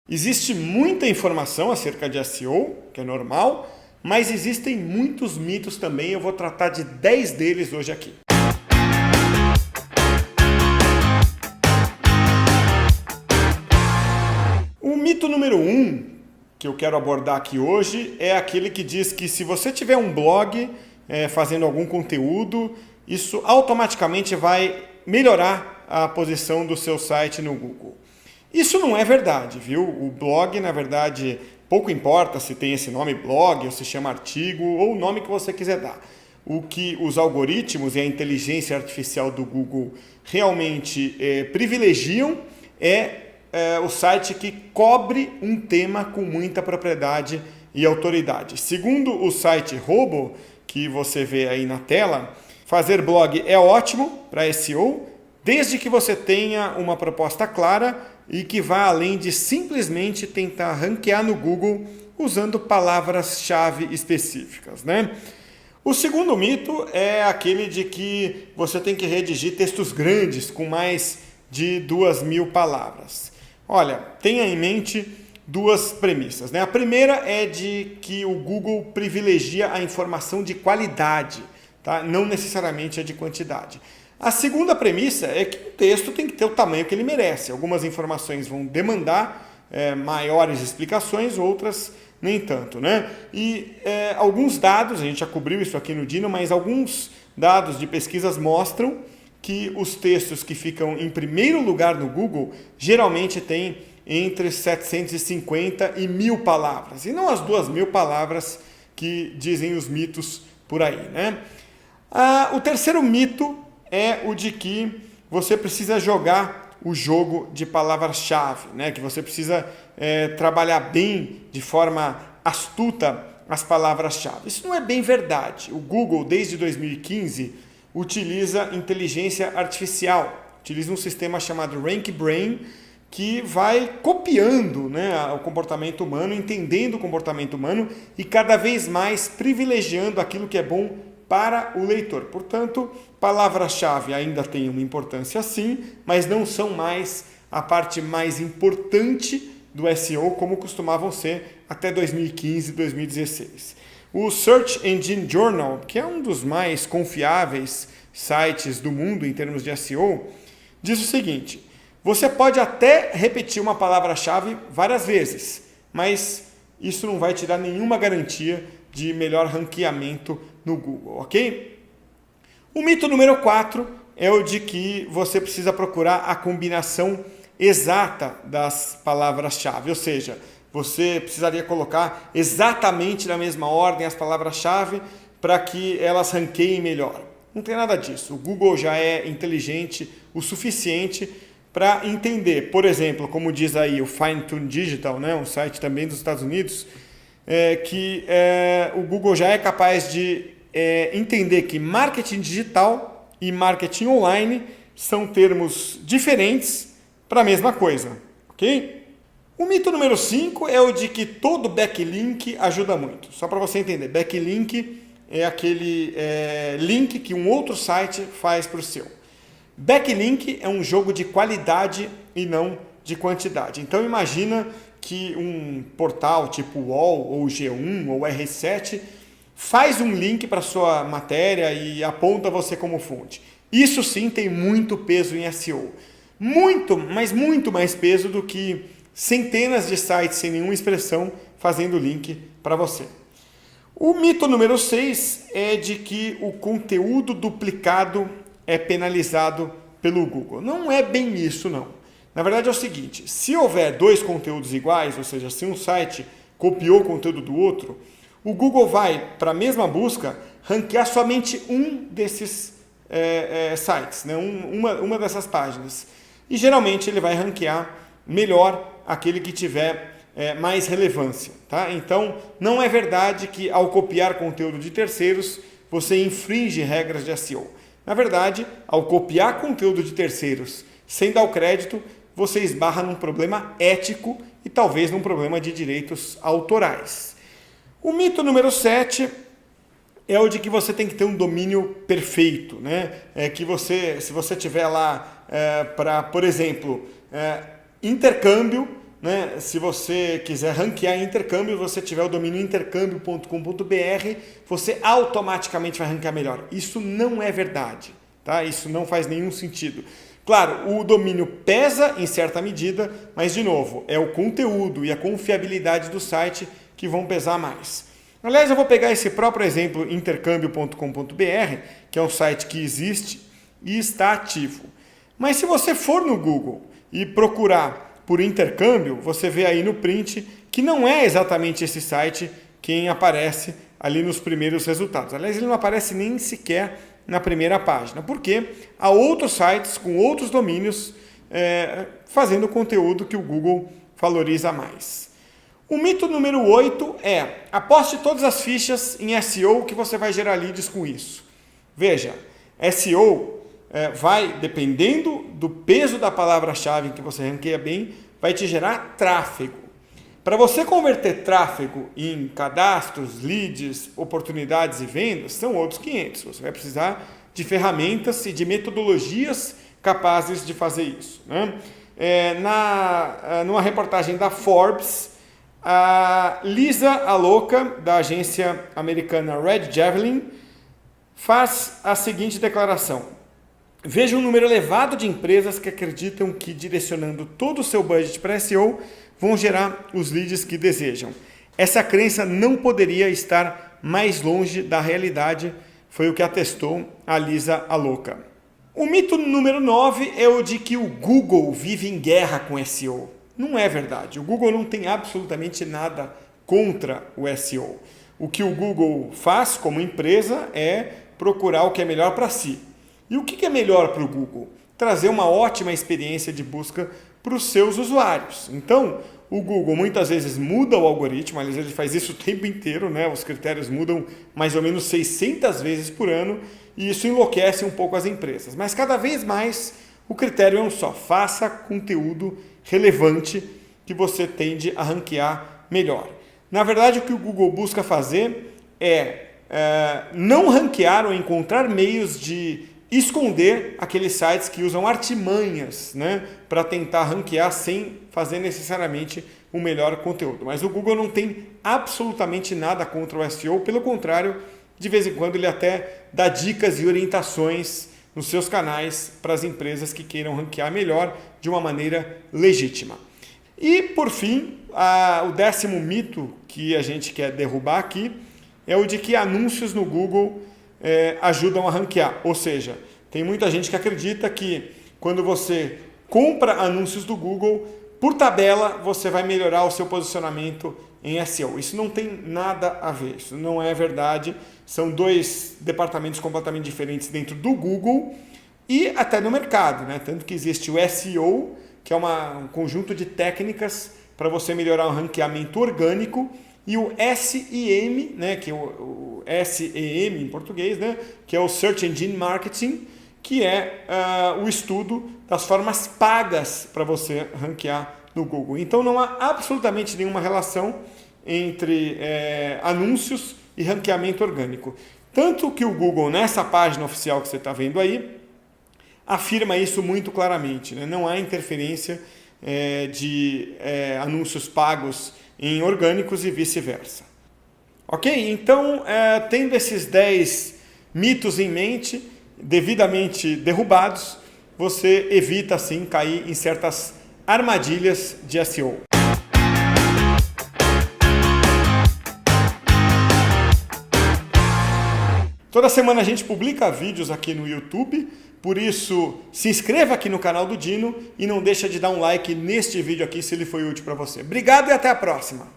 Existe muita informação acerca de SEO, que é normal, mas existem muitos mitos também. Eu vou tratar de 10 deles hoje aqui. O mito número 1 que eu quero abordar aqui hoje é aquele que diz que se você tiver um blog fazendo algum conteúdo, isso automaticamente vai melhorar a posição do seu site no Google. Isso não é verdade, viu? O blog, na verdade, pouco importa se tem esse nome blog, ou se chama artigo, ou o nome que você quiser dar. O que os algoritmos e a inteligência artificial do Google realmente privilegiam é o site que cobre um tema com muita propriedade e autoridade. Segundo o site Robo, que você vê aí na tela, fazer blog é ótimo para SEO, desde que você tenha uma proposta clara e que vá além de simplesmente tentar ranquear no Google usando palavras-chave específicas, né? O segundo mito é aquele de que você tem que redigir textos grandes com mais de 2.000 palavras. Olha, tenha em mente duas premissas, né? A primeira é de que o Google privilegia a informação de qualidade, tá? Não necessariamente a de quantidade. A segunda premissa é que o texto tem que ter o tamanho que ele merece. Algumas informações vão demandar maiores explicações, outras nem tanto, né? E alguns dados, a gente já cobriu isso aqui no Dino, mas alguns dados de pesquisas mostram que os textos que ficam em primeiro lugar no Google geralmente têm entre 750 e 1.000 palavras, e não as 2.000 palavras que dizem os mitos por aí, né? O terceiro mito é o de que você precisa jogar o jogo de palavras-chave, né? Que você precisa trabalhar bem, de forma astuta, as palavras-chave. Isso não é bem verdade. O Google, desde 2015, utiliza inteligência artificial, utiliza um sistema chamado RankBrain, que vai copiando, né, o comportamento humano, entendendo o comportamento humano e cada vez mais privilegiando aquilo que é bom para o leitor. Portanto, palavras-chave ainda têm uma importância sim, mas não são mais a parte mais importante do SEO como costumavam ser até 2015, 2016. O Search Engine Journal, que é um dos mais confiáveis sites do mundo em termos de SEO, diz o seguinte: você pode até repetir uma palavra-chave várias vezes, mas isso não vai te dar nenhuma garantia de melhor ranqueamento no Google, ok? O mito número 4 é o de que você precisa procurar a combinação exata das palavras-chave, ou seja, você precisaria colocar exatamente na mesma ordem as palavras-chave para que elas ranqueiem melhor. Não tem nada disso. O Google já é inteligente o suficiente para entender, por exemplo, como diz aí o Fine-Tune Digital, né, um site também dos Estados Unidos, que o Google já é capaz de entender que marketing digital e marketing online são termos diferentes para a mesma coisa, ok? O mito número 5 é o de que todo backlink ajuda muito. Só para você entender, backlink é aquele link que um outro site faz para o seu. Backlink é um jogo de qualidade e não de quantidade. Então imagina que um portal tipo UOL ou G1 ou R7 faz um link para sua matéria e aponta você como fonte. Isso sim tem muito peso em SEO. Muito, mas muito mais peso do que centenas de sites sem nenhuma expressão fazendo link para você. O mito número 6 é de que o conteúdo duplicado é penalizado pelo Google. Não é bem isso, não. Na verdade é o seguinte, se houver dois conteúdos iguais, ou seja, se um site copiou o conteúdo do outro, o Google vai, para a mesma busca, ranquear somente um desses sites, né? uma dessas páginas. E geralmente ele vai ranquear melhor aquele que tiver mais relevância, tá? Então, não é verdade que ao copiar conteúdo de terceiros, você infringe regras de SEO. Na verdade, ao copiar conteúdo de terceiros sem dar o crédito, você esbarra num problema ético e talvez num problema de direitos autorais. O mito número 7 é o de que você tem que ter um domínio perfeito, né? Que você, se você tiver lá para, por exemplo, intercâmbio, né, se você quiser ranquear em intercâmbio, você tiver o domínio intercâmbio.com.br, você automaticamente vai ranquear melhor. Isso não é verdade, tá? Isso não faz nenhum sentido. Claro, o domínio pesa em certa medida, mas, de novo, é o conteúdo e a confiabilidade do site que vão pesar mais. Aliás, eu vou pegar esse próprio exemplo, intercâmbio.com.br, que é um site que existe e está ativo. Mas se você for no Google e procurar por intercâmbio, você vê aí no print que não é exatamente esse site quem aparece ali nos primeiros resultados. Aliás, ele não aparece nem sequer na primeira página, porque há outros sites com outros domínios fazendo conteúdo que o Google valoriza mais. O mito número 8 é: aposte todas as fichas em SEO que você vai gerar leads com isso. Veja, SEO vai, dependendo do peso da palavra-chave que você ranqueia bem, vai te gerar tráfego. Para você converter tráfego em cadastros, leads, oportunidades e vendas, são outros 500. Você vai precisar de ferramentas e de metodologias capazes de fazer isso, né? Numa reportagem da Forbes, a Lisa Aloca, da agência americana Red Javelin, faz a seguinte declaração: veja um número elevado de empresas que acreditam que, direcionando todo o seu budget para SEO, vão gerar os leads que desejam. Essa crença não poderia estar mais longe da realidade, foi o que atestou a Lisa Aloca. O mito número 9 é o de que o Google vive em guerra com SEO. Não é verdade. O Google não tem absolutamente nada contra o SEO. O que o Google faz como empresa é procurar o que é melhor para si. E o que é melhor para o Google? Trazer uma ótima experiência de busca para os seus usuários. Então, o Google muitas vezes muda o algoritmo, aliás, ele faz isso o tempo inteiro, né? Os critérios mudam mais ou menos 600 vezes por ano e isso enlouquece um pouco as empresas. Mas cada vez mais o critério é um só: faça conteúdo relevante que você tende a ranquear melhor. Na verdade, o que o Google busca fazer é não ranquear ou encontrar meios de esconder aqueles sites que usam artimanhas, né, para tentar ranquear sem fazer necessariamente o melhor conteúdo. Mas o Google não tem absolutamente nada contra o SEO, pelo contrário, de vez em quando ele até dá dicas e orientações nos seus canais para as empresas que queiram ranquear melhor de uma maneira legítima. E, por fim, o 10º mito que a gente quer derrubar aqui é o de que anúncios no Google ajudam a ranquear. Ou seja, tem muita gente que acredita que quando você compra anúncios do Google, por tabela você vai melhorar o seu posicionamento em SEO. Isso não tem nada a ver, isso não é verdade. São dois departamentos completamente diferentes dentro do Google e até no mercado, né? Tanto que existe o SEO, que é um conjunto de técnicas para você melhorar o ranqueamento orgânico, e o SEM, né, que é o SEM em português, né, que é o Search Engine Marketing, que é o estudo das formas pagas para você ranquear no Google. Então não há absolutamente nenhuma relação entre anúncios e ranqueamento orgânico. Tanto que o Google, nessa página oficial que você está vendo aí, afirma isso muito claramente, né? Não há interferência de anúncios pagos em orgânicos e vice-versa. Ok? Então, tendo esses 10 mitos em mente, devidamente derrubados, você evita, assim, cair em certas armadilhas de SEO. Toda semana a gente publica vídeos aqui no YouTube, por isso se inscreva aqui no canal do Dino e não deixa de dar um like neste vídeo aqui se ele foi útil para você. Obrigado e até a próxima!